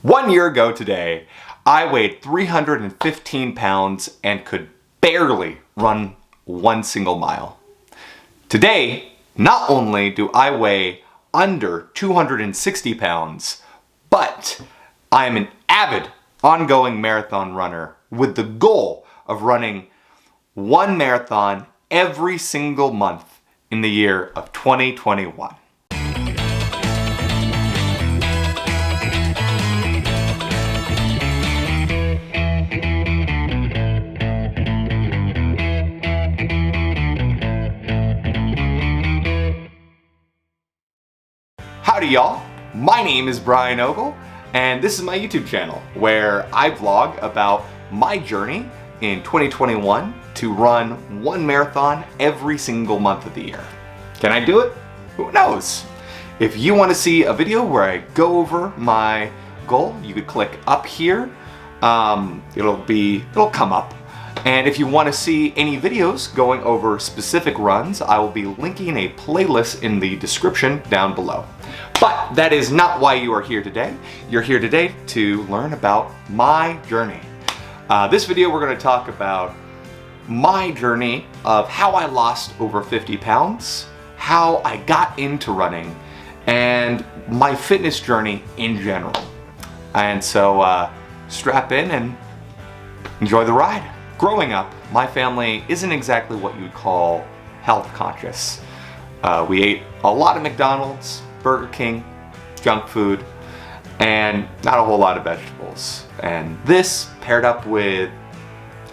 1 year ago today, I weighed 315 pounds and could barely run one single mile. Today, not only do I weigh under 260 pounds, but I am an avid ongoing marathon runner with the goal of running one marathon every single month in the year of 2021. Howdy y'all, my name is Brian Ogle, and this is my YouTube channel where I vlog about my journey in 2021 to run one marathon every single month of the year. Can I do it? Who knows? If you want to see a video where I go over my goal, you could click up here. It'll come up. And if you want to see any videos going over specific runs, I will be linking a playlist in the description down below. But that is not why you are here today. You're here today to learn about my journey. This video we're going to talk about my journey of how I lost over 50 pounds, how I got into running, and my fitness journey in general. And so strap in and enjoy the ride. Growing up, my family isn't exactly what you would call health conscious. We ate a lot of McDonald's, Burger King, junk food, and not a whole lot of vegetables. And this, paired up with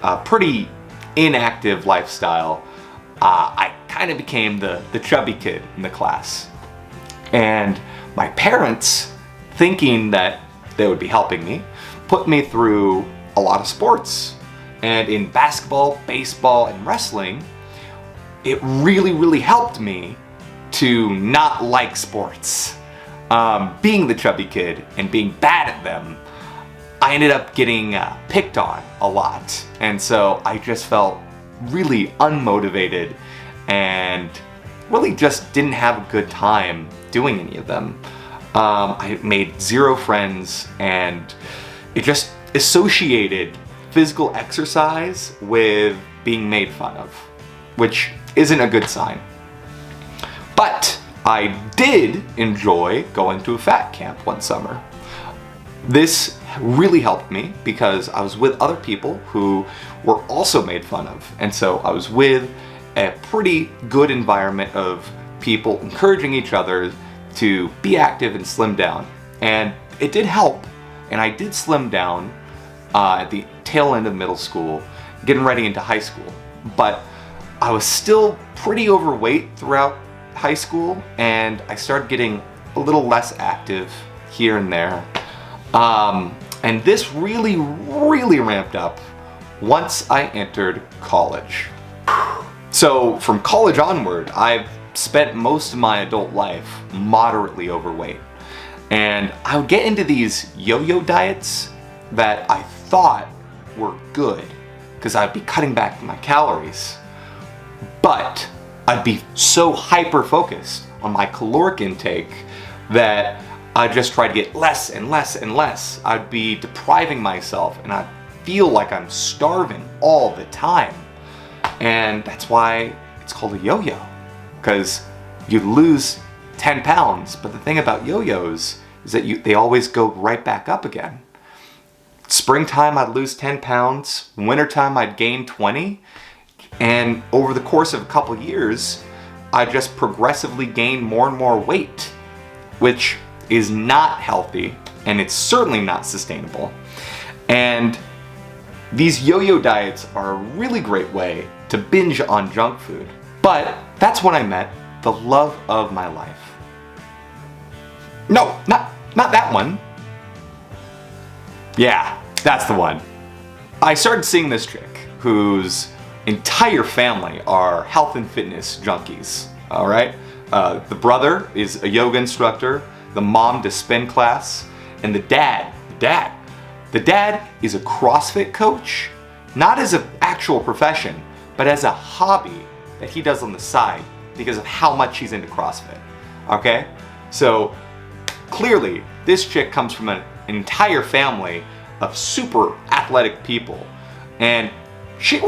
a pretty inactive lifestyle, I kind of became the chubby kid in the class. And my parents, thinking that they would be helping me, put me through a lot of sports. And in basketball, baseball, and wrestling, it really helped me to not like sports. Being the chubby kid and being bad at them, I ended up getting picked on a lot. And so I just felt really unmotivated and really just didn't have a good time doing any of them. I made zero friends, and it just associated physical exercise with being made fun of, which isn't a good sign. But I did enjoy going to a fat camp one summer. This really helped me because I was with other people who were also made fun of. And so I was with a pretty good environment of people encouraging each other to be active and slim down. And it did help, and I did slim down at the tail end of middle school, getting ready into high school. But I was still pretty overweight throughout high school, and I started getting a little less active here and there. And this really ramped up once I entered college. So from college onward, I've spent most of my adult life moderately overweight. And I would get into these yo-yo diets that I thought were good because I'd be cutting back my calories, but I'd be so hyper focused on my caloric intake that I'd just try to get less and less and less. I'd be depriving myself, and I'd feel like I'm starving all the time. And that's why it's called a yo-yo, because you lose 10 pounds, but the thing about yo-yos is that they always go right back up again. Springtime, I'd lose 10 pounds. Wintertime, I'd gain 20. And over the course of a couple years, I just progressively gained more and more weight, which is not healthy, and it's certainly not sustainable. And these yo-yo diets are a really great way to binge on junk food. But that's when I met the love of my life. No, not that one. Yeah, that's the one. I started seeing this chick whose entire family are health and fitness junkies, all right? The brother is a yoga instructor, the mom does spin class, and the dad is a CrossFit coach, not as an actual profession, but as a hobby that he does on the side because of how much he's into CrossFit, okay? So clearly, this chick comes from an an entire family of super athletic people. And she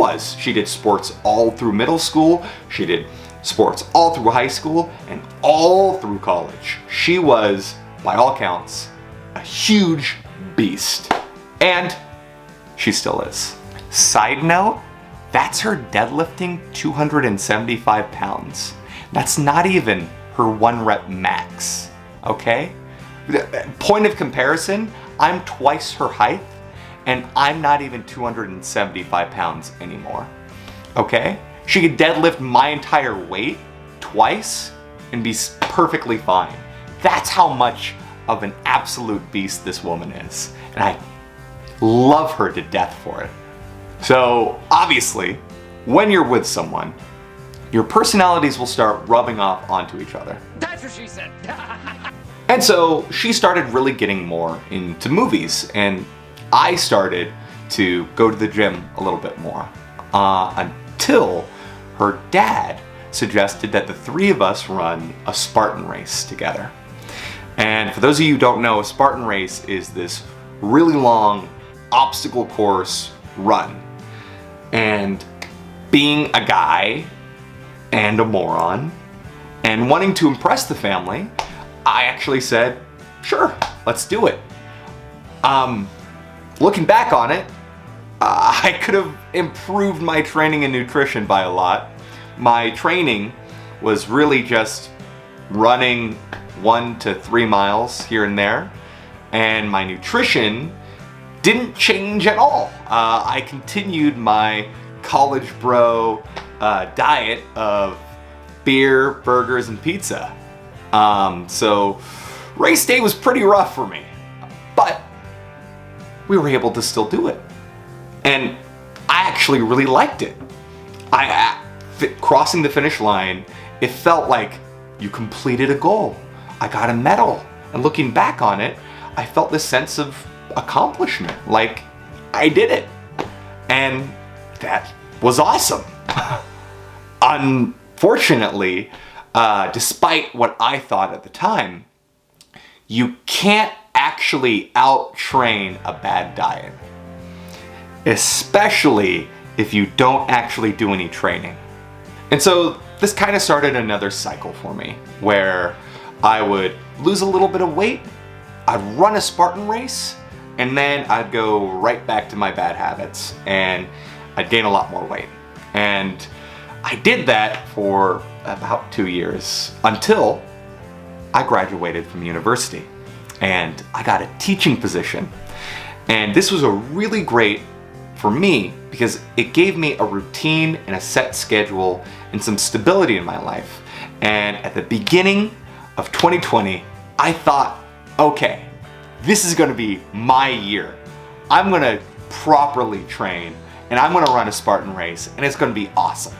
did sports all through middle school, she did sports all through high school, and all through college. She was, by all counts, a huge beast. And she still is. Side note, that's her deadlifting 275 pounds. That's not even her 1 rep max, okay? Point of comparison, I'm twice her height, and I'm not even 275 pounds anymore, okay? She could deadlift my entire weight twice and be perfectly fine. That's how much of an absolute beast this woman is, and I love her to death for it. So obviously, when you're with someone, your personalities will start rubbing off onto each other. That's what she said. And so she started really getting more into movies, and I started to go to the gym a little bit more until her dad suggested that the 3 of us run a Spartan race together. And for those of you who don't know, a Spartan race is this really long obstacle course run. And being a guy and a moron and wanting to impress the family, I actually said, sure, let's do it. Looking back on it, I could have improved my training and nutrition by a lot. My training was really just running 1 to 3 miles here and there, and my nutrition didn't change at all. I continued my college bro diet of beer, burgers, and pizza. So race day was pretty rough for me, but we were able to still do it. And I actually really liked it. Crossing the finish line, it felt like you completed a goal. I got a medal. And looking back on it, I felt this sense of accomplishment, like I did it. And that was awesome. Unfortunately, despite what I thought at the time, you can't actually out-train a bad diet, especially if you don't actually do any training. And so this kind of started another cycle for me, where I would lose a little bit of weight, I'd run a Spartan race, and then I'd go right back to my bad habits, and I'd gain a lot more weight. And I did that for about 2 years, until I graduated from university, and I got a teaching position. And this was a really great for me because it gave me a routine and a set schedule and some stability in my life. And at the beginning of 2020, I thought, okay, this is gonna be my year. I'm gonna properly train, and I'm gonna run a Spartan race, and it's gonna be awesome.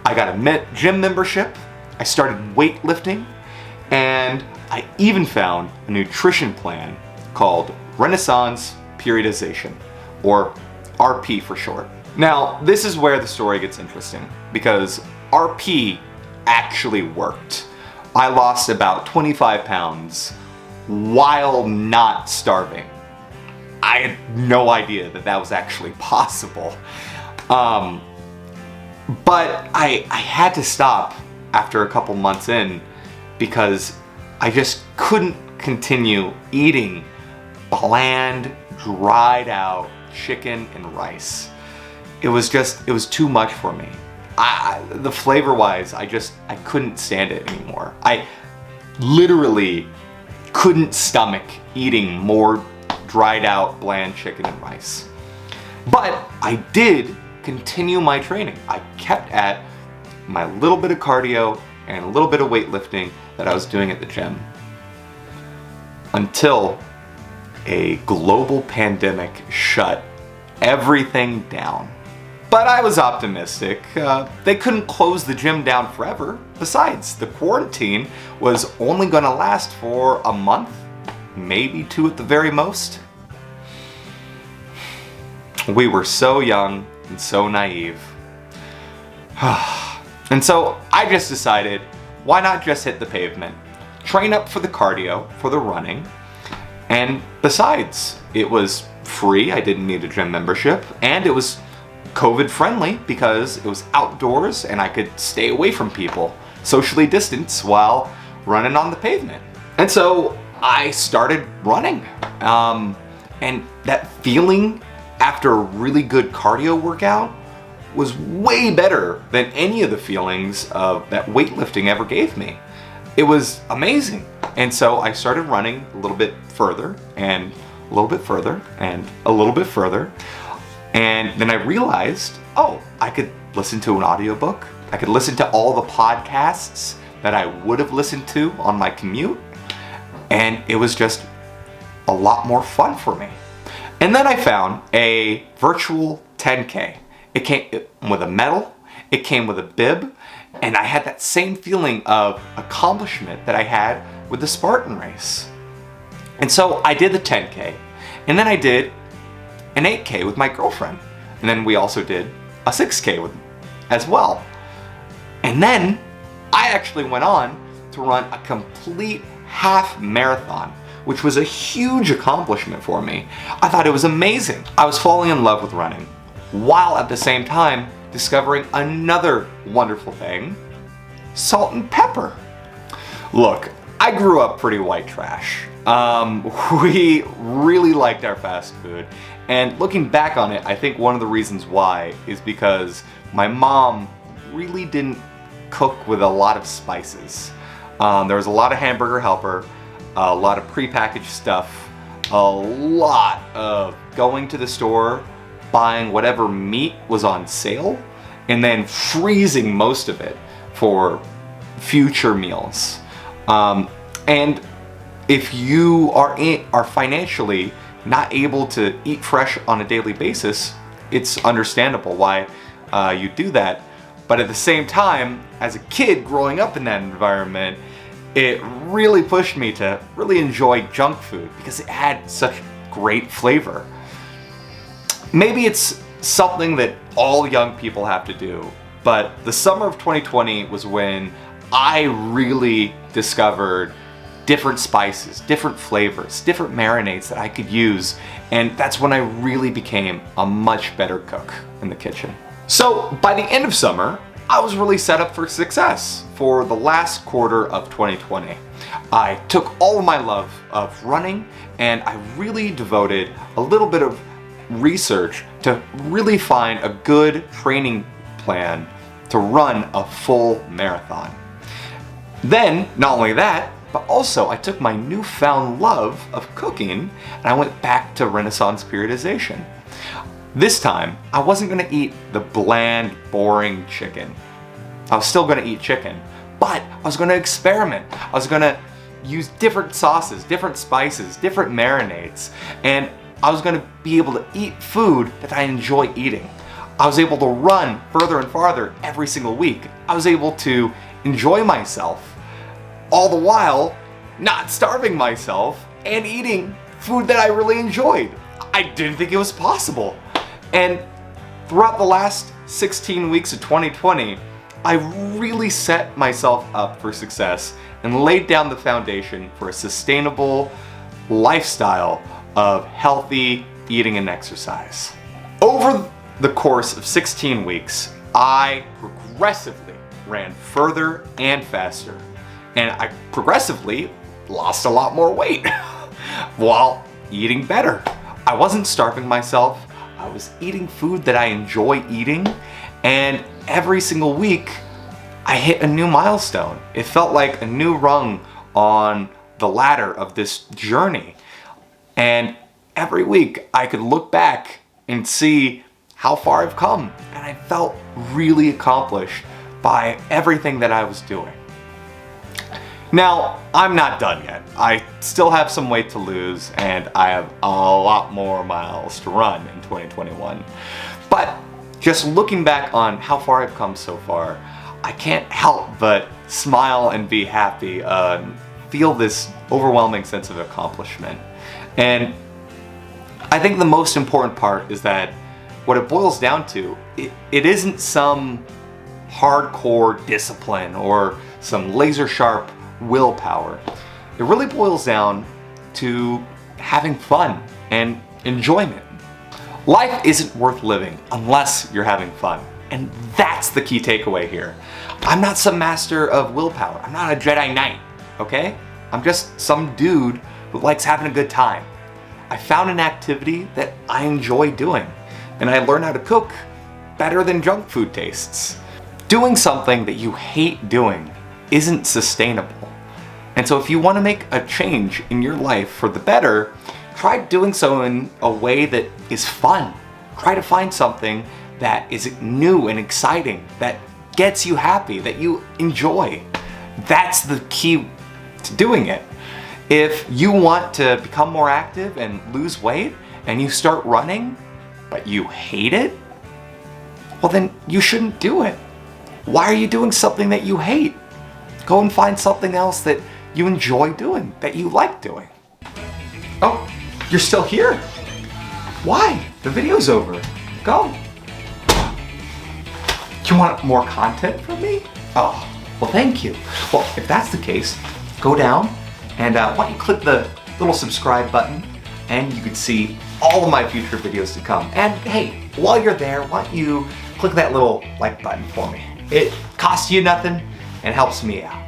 I got a gym membership, I started weightlifting, and I even found a nutrition plan called Renaissance Periodization, or RP for short. Now, this is where the story gets interesting, because RP actually worked. I lost about 25 pounds while not starving. I had no idea that that was actually possible. But I had to stop after a couple months in, because I just couldn't continue eating bland, dried out chicken and rice. It was too much for me. The flavor wise, I couldn't stand it anymore. I literally couldn't stomach eating more dried out bland chicken and rice. But I did continue my training. I kept at my little bit of cardio and a little bit of weightlifting that I was doing at the gym, until a global pandemic shut everything down. But I was optimistic. They couldn't close the gym down forever. Besides, the quarantine was only gonna last for a month, maybe 2 at the very most. We were so young and so naive. And so I just decided, why not just hit the pavement? Train up for the cardio, for the running, And besides, it was free, I didn't need a gym membership, and it was COVID friendly because it was outdoors and I could stay away from people, socially distance while running on the pavement. And so I started running. And that feeling after a really good cardio workout was way better than any of the feelings of that weightlifting ever gave me. It was amazing. And so I started running a little bit further and a little bit further and a little bit further. And then I realized, oh, I could listen to an audiobook. I could listen to all the podcasts that I would have listened to on my commute. And it was just a lot more fun for me. And then I found a virtual 10K. It came with a medal, it came with a bib, and I had that same feeling of accomplishment that I had with the Spartan race. And so I did the 10K, and then I did an 8K with my girlfriend. And then we also did a 6K as well. And then I actually went on to run a complete half marathon, which was a huge accomplishment for me. I thought it was amazing. I was falling in love with running, while at the same time discovering another wonderful thing, salt and pepper. Look, I grew up pretty white trash. We really liked our fast food, and looking back on it, I think one of the reasons why is because my mom really didn't cook with a lot of spices. There was a lot of hamburger helper, a lot of prepackaged stuff, a lot of going to the store, buying whatever meat was on sale, and then freezing most of it for future meals. And if you are financially not able to eat fresh on a daily basis, it's understandable why you do that. But at the same time, as a kid growing up in that environment, it really pushed me to really enjoy junk food because it had such great flavor. Maybe it's something that all young people have to do, but the summer of 2020 was when I really discovered different spices, different flavors, different marinades that I could use, and that's when I really became a much better cook in the kitchen. So by the end of summer, I was really set up for success for the last quarter of 2020. I took all of my love of running and I really devoted a little bit of research to really find a good training plan to run a full marathon. Then, not only that, but also I took my newfound love of cooking and I went back to Renaissance periodization. This time, I wasn't gonna eat the bland, boring chicken. I was still gonna eat chicken, but I was gonna experiment. I was gonna use different sauces, different spices, different marinades, and I was gonna be able to eat food that I enjoy eating. I was able to run further and farther every single week. I was able to enjoy myself, all the while not starving myself and eating food that I really enjoyed. I didn't think it was possible. And throughout the last 16 weeks of 2020, I really set myself up for success and laid down the foundation for a sustainable lifestyle of healthy eating and exercise. Over the course of 16 weeks, I progressively ran further and faster, and I progressively lost a lot more weight while eating better. I wasn't starving myself. I was eating food that I enjoy eating, and every single week I hit a new milestone. It felt like a new rung on the ladder of this journey. And every week I could look back and see how far I've come, and I felt really accomplished by everything that I was doing. Now, I'm not done yet. I still have some weight to lose, and I have a lot more miles to run in 2021. But just looking back on how far I've come so far, I can't help but smile and be happy, feel this overwhelming sense of accomplishment. And I think the most important part is that what it boils down to, it isn't some hardcore discipline or some laser sharp willpower. It really boils down to having fun and enjoyment. Life isn't worth living unless you're having fun. And that's the key takeaway here. I'm not some master of willpower. I'm not a Jedi Knight, okay? I'm just some dude who likes having a good time. I found an activity that I enjoy doing, and I learned how to cook better than junk food tastes. Doing something that you hate doing isn't sustainable. And so if you want to make a change in your life for the better, try doing so in a way that is fun. Try to find something that is new and exciting, that gets you happy, that you enjoy. That's the key to doing it. If you want to become more active and lose weight and you start running, but you hate it, well then you shouldn't do it. Why are you doing something that you hate? Go and find something else that you enjoy doing, that you like doing. Oh, you're still here? Why? The video's over. Go. You want more content from me? Oh, well thank you. Well, if that's the case, go down and why don't you click the little subscribe button and you can see all of my future videos to come. And hey, while you're there, why don't you click that little like button for me? It costs you nothing and helps me out.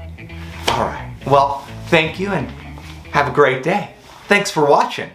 All right, well, thank you and have a great day. Thanks for watching.